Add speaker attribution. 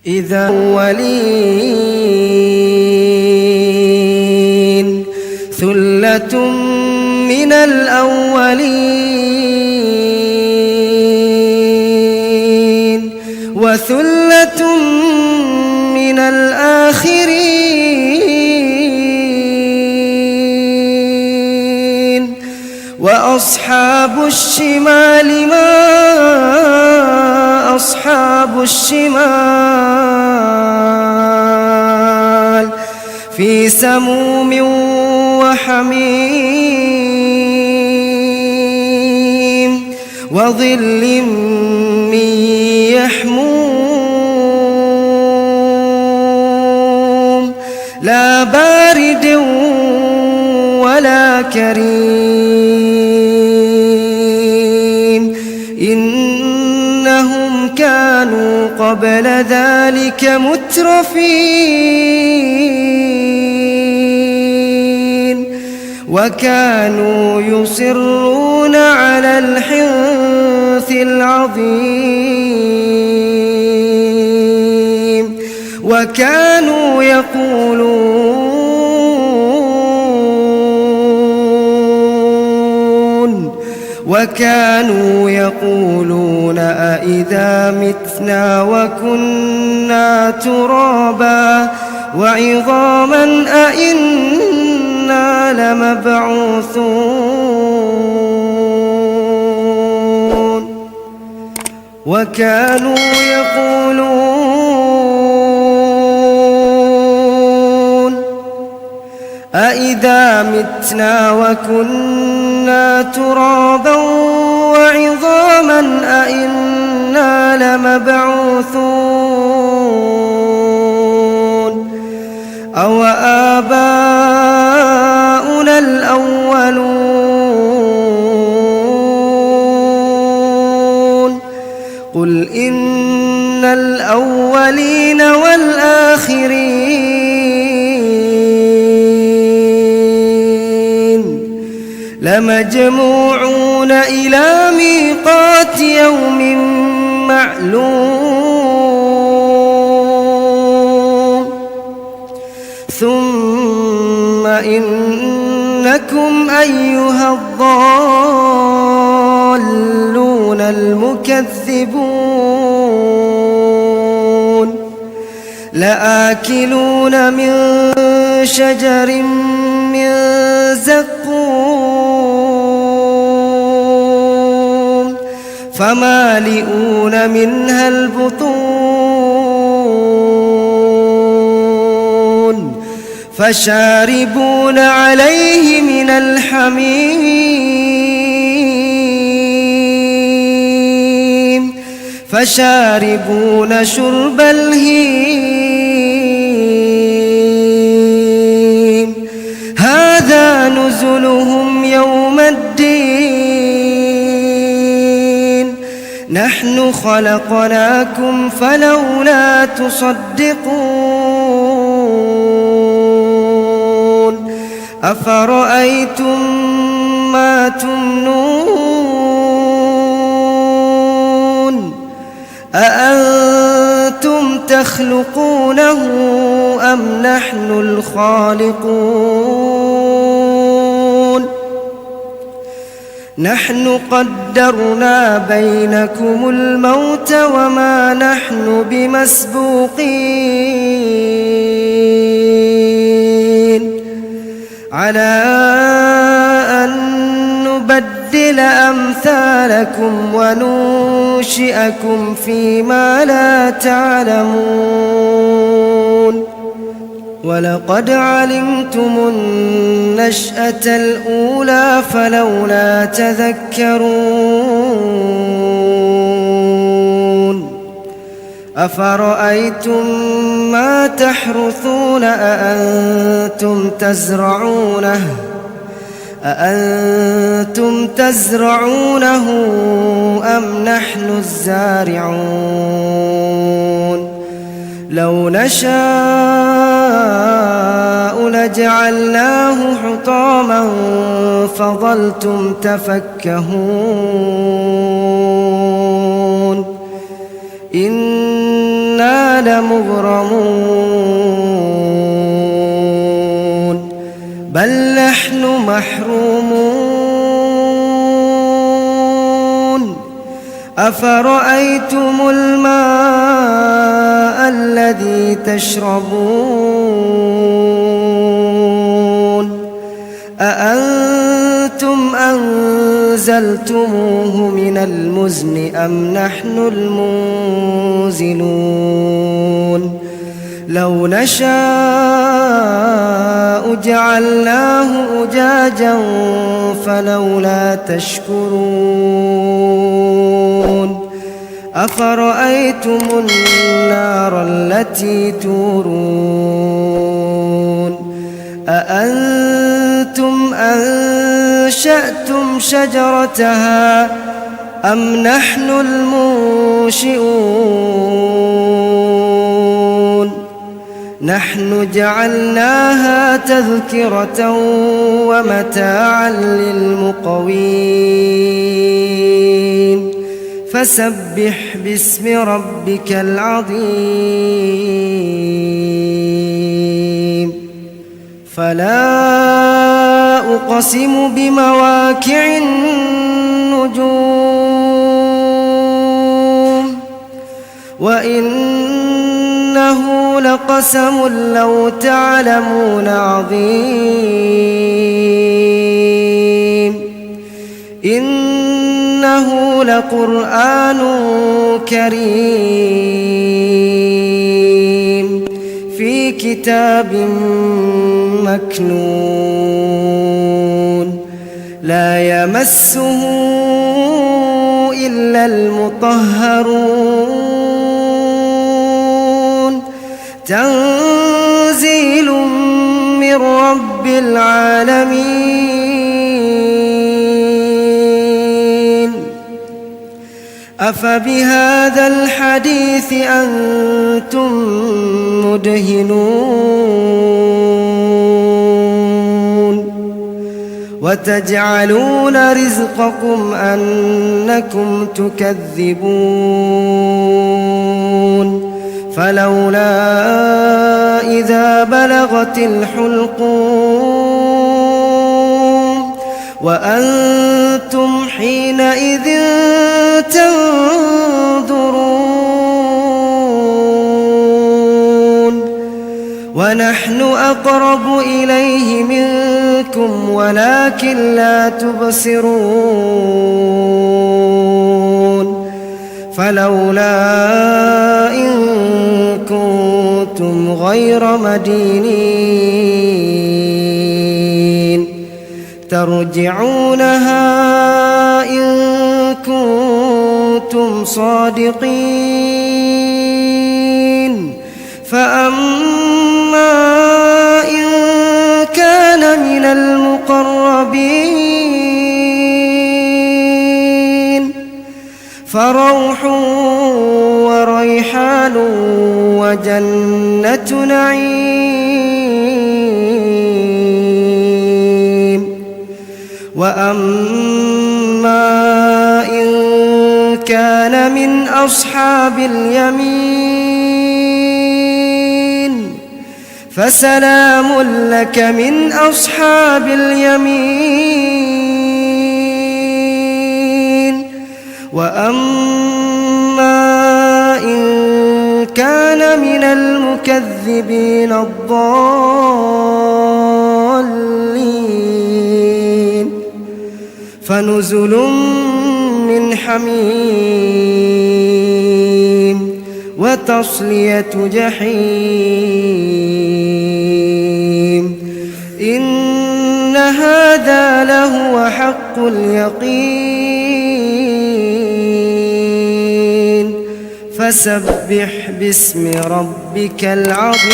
Speaker 1: إذا الأولين ثلة من الأولين وثلة من الآخرين وأصحاب الشمال ما أصحاب الشمال في سموم وحميم وظل من يحموم لا بارد ولا كريم إنهم كانوا قبل ذلك مترفين وكانوا يصرون على الحنث العظيم وكانوا يقولون أإذا متنا وكنا ترابا وعظاما أإنا لمبعوثون وكانوا يقولون أإذا متنا وكنا ترابا وعظاما أإنا لمبعوثون أو آباؤنا الأولون قل إن الأولين والآخرين لمجموعون إلى ميقات يوم معلوم ثم إنكم أيها الضالون المكذبون لآكلون من شجر من زقوم فمالئون منها البطون فشاربون عليه من الحميم فشاربون شرب الهيم هذا نزلهم يوم الدين نحن خلقناكم فلولا تصدقون أفرأيتم ما تمنون أأنتم تخلقونه أم نحن الخالقون نحن قدرنا بينكم الموت وما نحن بمسبوقين على أن نبدل أمثالكم وننشئكم فيما لا تعلمون ولقد علمتم النشأة الأولى فلولا تذكرون أفرأيتم ما تحرثون أأنتم تزرعونه أم نحن الزارعون لو نشاء لجعلناه حطاما فظلتم تفكهون إنا لمغرمون بل نحن محرومون أفرأيتم الماء الذي تشربون أأنتم أنزلتموه من المزن أم نحن المنزلون لو نشاء جعلناه أجاجا فلولا تشكرون أفرأيتم النار التي تورون أأنتم أنشأتم شجرتها أم نحن المنشئون نحن جعلناها تذكرة ومتاعا للمقوين فسبح باسم ربك العظيم فلا أقسم بمواقع النجوم وإنه لقسم لو تعلمون عظيم إنه لقرآن كريم في كتاب مكنون لا يمسه إلا المطهرون تنزيل من رب العالمين أفبهذا الحديث أنتم مدهنون وتجعلون رزقكم أنكم تكذبون فلولا إذا بلغت الحلقوم وأنتم حينئذ تنظرون ونحن أقرب إليه منكم ولكن لا تبصرون فلولا إن كنتم غير مدينين ترجعونها إن كنتم صادقين فأما إن كان من المقربين فروح وريحان وجنة نعيم وأما إن كان من أصحاب اليمين فسلام لك من أصحاب اليمين وأما إن كان من المكذبين الضالين فنزل من حميم وتصلية جحيم إن هذا لهو حق اليقين فسبح باسم ربك العظيم